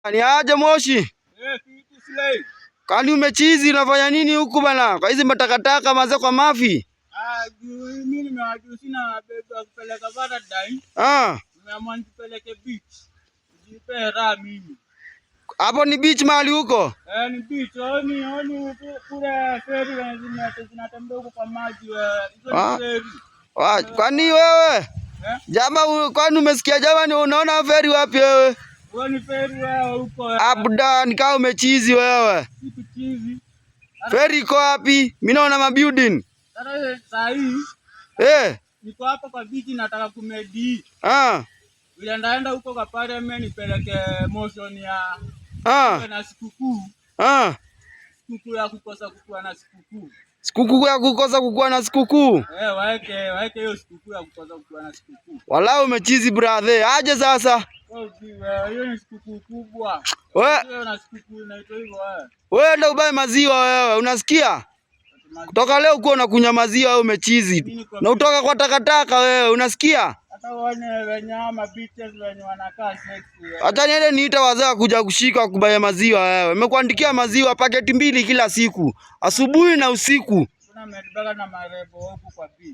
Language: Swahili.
Ni aje Moshi? Kitu Slay. Kani umechizi unafanya nini huku bana? Kwa hizi matakataka maze kwa mafi? Mimi nimewajua sina beba kupeleka Paradise. Nimeamua nipeleke beach. Nipe raha mimi. Hapo ni beach mahali huko? Ni beach. Oni kule ferry zinatembea huko kwa maji ferry. Kwani wewe? Kwani umesikia jamani, unaona ferry wapi wewe? Ni ferry wewe huko. Abda nikao umechizi wewe. Chizi. Ferry iko wapi? Mimi naona mabuilding. Sasa hii. Niko hapa kwa beach nataka kumedi. Vile ndaenda huko kwa Parliament nipeleke motion ya na sikukuu. Sikukuu ya kukosa kukua na sikukuu. Sikukuu ya kukosa kukua na sikukuu. Waeke hiyo sikukuu ya kukosa kukua na sikukuu. Walao umechizi brother. Aje sasa? Hiyo ni sikukuu kubwa. Hiyo na sikukuu inaitwa hivyo wewe. Wewe ndio ubaye maziwa wewe, unasikia? Kutoka leo uko unakunywa maziwa wewe umechizi. Na utoka kwa takataka wewe, unasikia? Hata wane wenyama beaches wenye wanakaa sexy. Hata niende niita wazee kuja kushika kubaya maziwa wewe. Nimekuandikia maziwa paketi 2 kila siku, asubuhi na usiku. Kuna medbaga na marebo huko kwa beach.